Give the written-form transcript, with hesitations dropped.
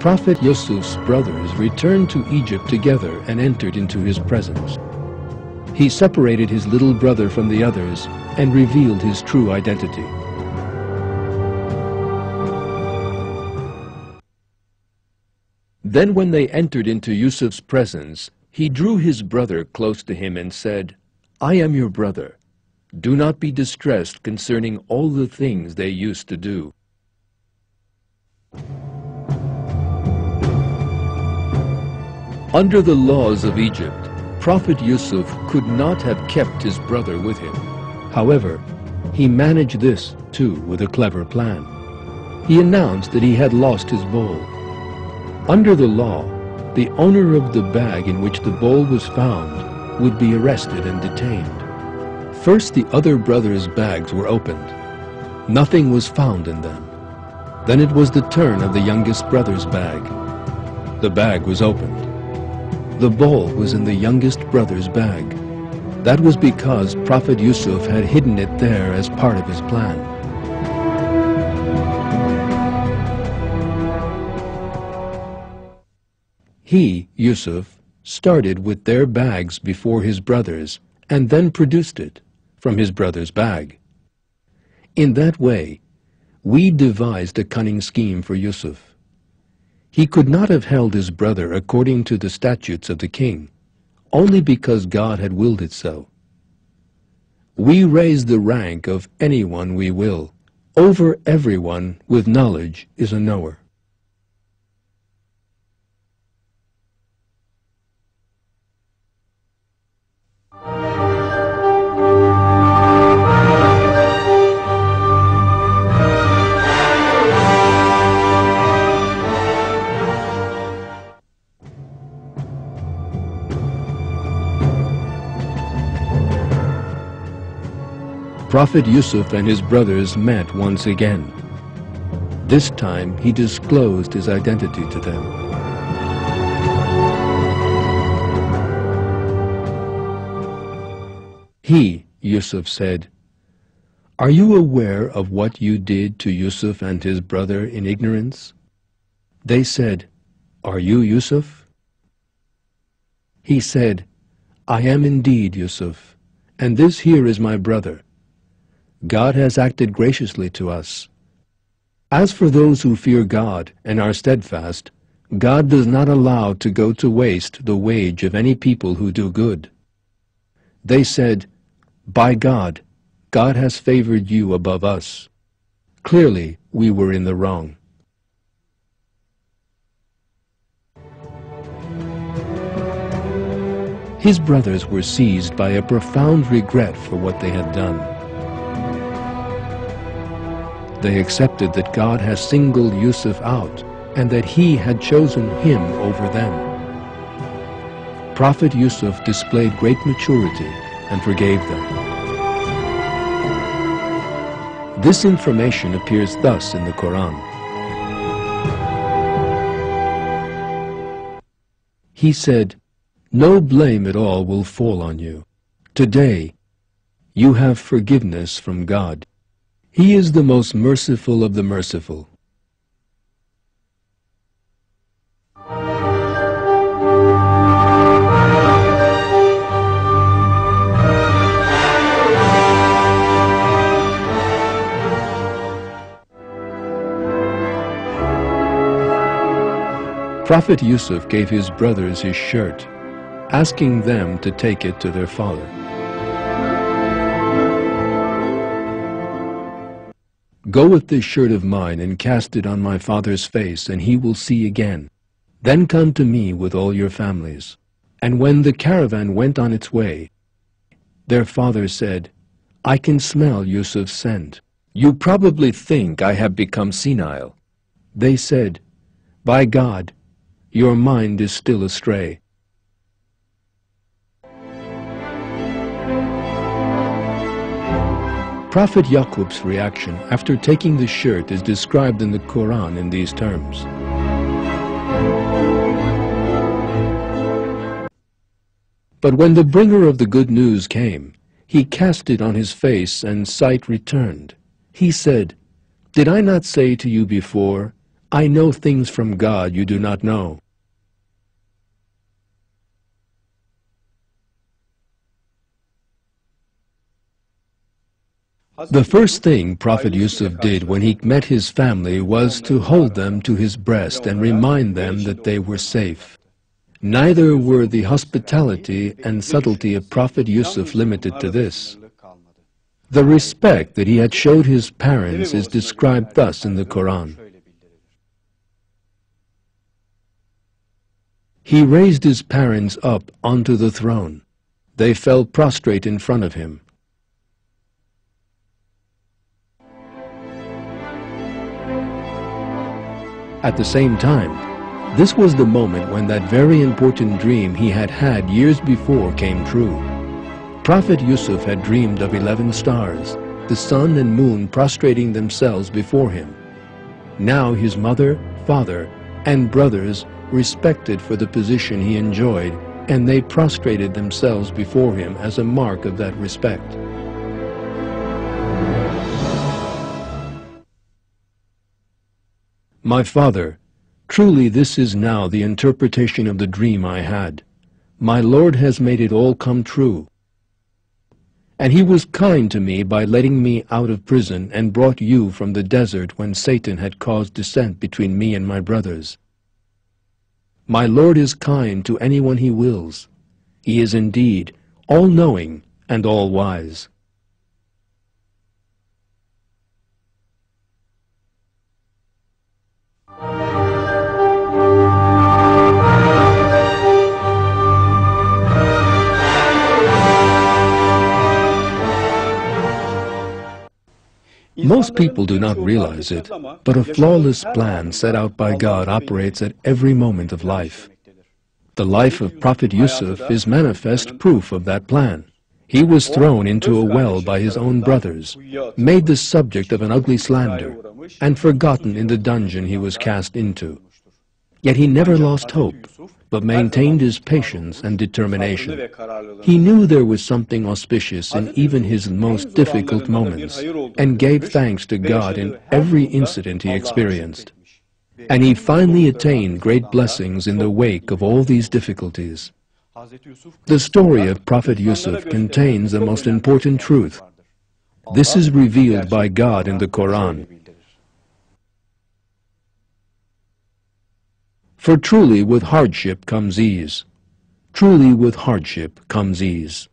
Prophet Yusuf's brothers returned to Egypt together and entered into his presence. He separated his little brother from the others and revealed his true identity. Then when they entered into Yusuf's presence, he drew his brother close to him and said, "I am your brother. Do not be distressed concerning all the things they used to do." Under the laws of Egypt, Prophet Yusuf could not have kept his brother with him. However, he managed this too with a clever plan. He announced that he had lost his bowl. Under the law, the owner of the bag in which the bowl was found would be arrested and detained. First, the other brothers' bags were opened. Nothing was found in them. Then it was the turn of the youngest brother's bag. The bag was opened. The bowl was in the youngest brother's bag. That was because Prophet Yusuf had hidden it there as part of his plan. He, Yusuf, started with their bags before his brothers and then produced it from his brother's bag. In that way, we devised a cunning scheme for Yusuf. He could not have held his brother according to the statutes of the king, only because God had willed it so. We raise the rank of anyone we will. Over everyone with knowledge is a knower. Prophet Yusuf and his brothers met once again. This time he disclosed his identity to them. He, Yusuf, said, "Are you aware of what you did to Yusuf and his brother in ignorance?" They said, "Are you Yusuf?" He said, "I am indeed Yusuf, and this here is my brother. God has acted graciously to us. As for those who fear God and are steadfast, God does not allow to go to waste the wage of any people who do good." They said, "By God, God has favored you above us." Clearly, we were in the wrong. His brothers were seized by a profound regret for what they had done. They accepted that God has singled Yusuf out and that he had chosen him over them. Prophet Yusuf displayed great maturity and forgave them. This information appears thus in the Quran. He said, "No blame at all will fall on you. Today, you have forgiveness from God. He is the most merciful of the merciful." Prophet Yusuf gave his brothers his shirt, asking them to take it to their father. "Go with this shirt of mine and cast it on my father's face, and he will see again. Then come to me with all your families." And when the caravan went on its way, their father said, "I can smell Yusuf's scent. You probably think I have become senile." They said, "By God, your mind is still astray." Prophet Yaqub's reaction after taking the shirt is described in the Quran in these terms. But when the bringer of the good news came, he cast it on his face and sight returned. He said, "Did I not say to you before, I know things from God you do not know. The first thing Prophet Yusuf did when he met his family was to hold them to his breast and remind them that they were safe. Neither were the hospitality and subtlety of Prophet Yusuf limited to this. The respect that he had showed his parents is described thus in the Quran. He raised his parents up onto the throne. They fell prostrate in front of him. At the same time, this was the moment when that very important dream he had had years before came true. Prophet Yusuf had dreamed of 11 stars, the sun and moon prostrating themselves before him. Now his mother, father, and brothers respected for the position he enjoyed, and they prostrated themselves before him as a mark of that respect. My father, truly this is now the interpretation of the dream I had. My Lord has made it all come true. And he was kind to me by letting me out of prison and brought you from the desert when Satan had caused dissent between me and my brothers. My Lord is kind to anyone he wills. He is indeed all-knowing and all-wise. Most people do not realize it, but a flawless plan set out by God operates at every moment of life. The life of Prophet Yusuf is manifest proof of that plan. He was thrown into a well by his own brothers, made the subject of an ugly slander, and forgotten in the dungeon he was cast into. Yet he never lost hope, but maintained his patience and determination. He knew there was something auspicious in even his most difficult moments, and gave thanks to God in every incident he experienced. And he finally attained great blessings in the wake of all these difficulties. The story of Prophet Yusuf contains the most important truth. This is revealed by God in the Quran. For truly with hardship comes ease. Truly with hardship comes ease.